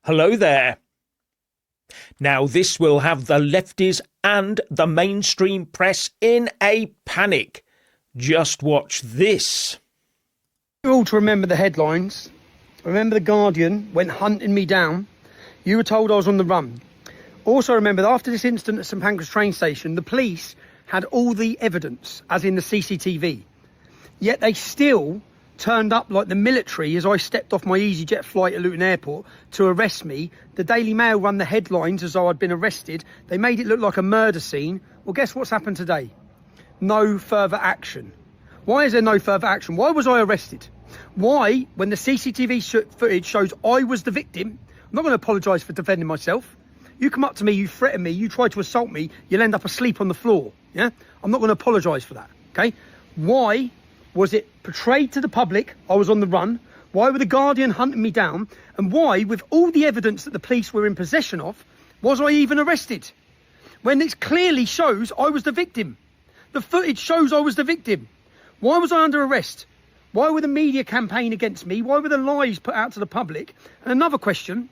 Hello there. Now, this will have the lefties and the mainstream press in a panic. Just watch this. You all to remember the headlines. Remember the Guardian went hunting me down. You were told I was on the run. Also remember that after this incident at St Pancras train station, the police had all the evidence, as in the CCTV. Yet they still turned up like the military as I stepped off my EasyJet flight at Luton Airport to arrest me. The Daily Mail run the headlines as though I'd been arrested. They made it look like a murder scene. Well, guess what's happened today? No further action. Why is there no further action? Why was I arrested? Why, when the CCTV footage shows I was the victim, I'm not going to apologise for defending myself. You come up to me, you threaten me, you try to assault me, you'll end up asleep on the floor. Yeah? I'm not going to apologise for that. Okay? Why was it portrayed to the public I was on the run? Why were the Guardian hunting me down? And why, with all the evidence that the police were in possession of, was I even arrested? When it clearly shows I was the victim. The footage shows I was the victim. Why was I under arrest? Why were the media campaign against me? Why were the lies put out to the public? And another question,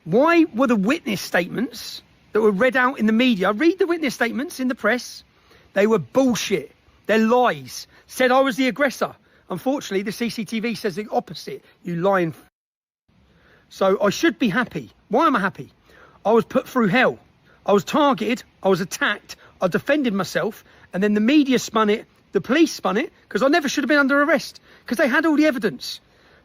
why were the witness statements that were read out in the media, read the witness statements in the press, they were bullshit. They're lies. Said I was the aggressor. Unfortunately, the CCTV says the opposite. You lying. So I should be happy. Why am I happy? I was put through hell. I was targeted. I was attacked. I defended myself. And then the media spun it. The police spun it. Because I never should have been under arrest. Because they had all the evidence.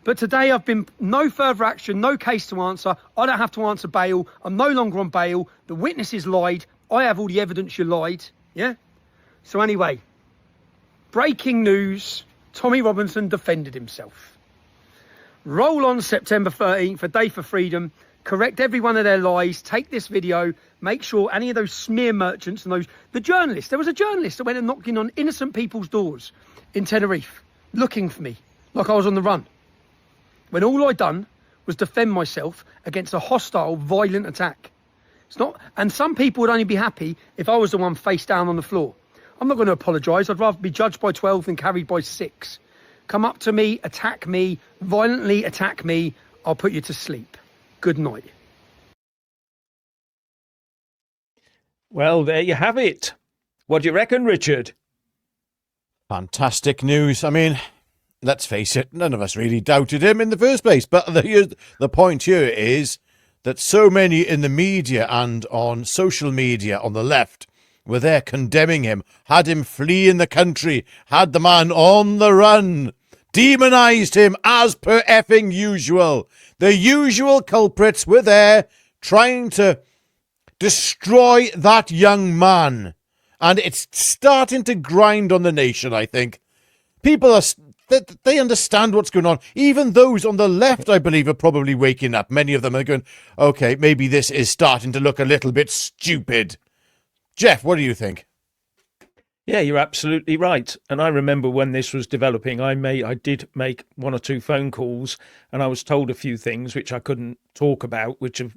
But today I've been no further action, no case to answer. I don't have to answer bail. I'm no longer on bail. The witnesses lied. I have all the evidence you lied. Yeah? So anyway, breaking news, Tommy Robinson defended himself. Roll on September 13th, a day for freedom. Correct every one of their lies. Take this video. Make sure any of those smear merchants and the journalists. There was a journalist that went and knocking on innocent people's doors in Tenerife, looking for me, like I was on the run. When all I'd done was defend myself against a hostile, violent attack. It's not, and some people would only be happy if I was the one face down on the floor. I'm not going to apologise. I'd rather be judged by 12 than carried by 6. Come up to me, attack me, violently attack me. I'll put you to sleep. Good night. Well, there you have it. What do you reckon, Richard? Fantastic news. I mean, let's face it, none of us really doubted him in the first place. But the point here is that so many in the media and on social media on the left were there condemning him, had him fleeing the country, had the man on the run, demonised him as per effing usual. The usual culprits were there trying to destroy that young man. And it's starting to grind on the nation, I think. People they understand what's going on. Even those on the left, I believe, are probably waking up. Many of them are going, okay, maybe this is starting to look a little bit stupid. Jeff, what do you think? Yeah, you're absolutely right. And I remember when this was developing, I did make 1 or 2 phone calls, and I was told a few things which I couldn't talk about, which have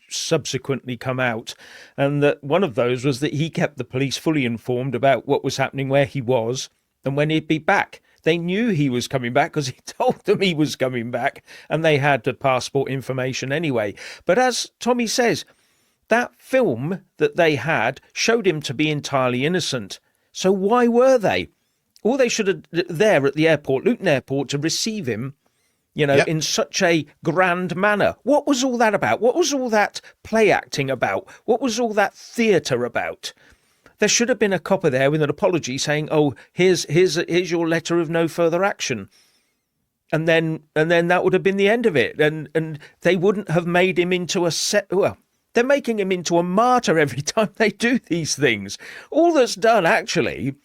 subsequently come out. And that one of those was that he kept the police fully informed about what was happening, where he was, and when he'd be back. They knew he was coming back because he told them he was coming back, and they had the passport information anyway. But as Tommy says, that film that they had showed him to be entirely innocent. So why were they? All they should have there at the airport, Luton Airport, to receive him, in such a grand manner. What was all that about? What was all that play acting about? What was all that theatre about? There should have been a copper there with an apology saying, "Oh, here's your letter of no further action," and then that would have been the end of it. And they wouldn't have made him into a set. Well, they're making him into a martyr every time they do these things. All that's done, actually,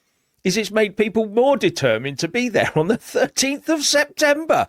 is it's made people more determined to be there on the 13th of September.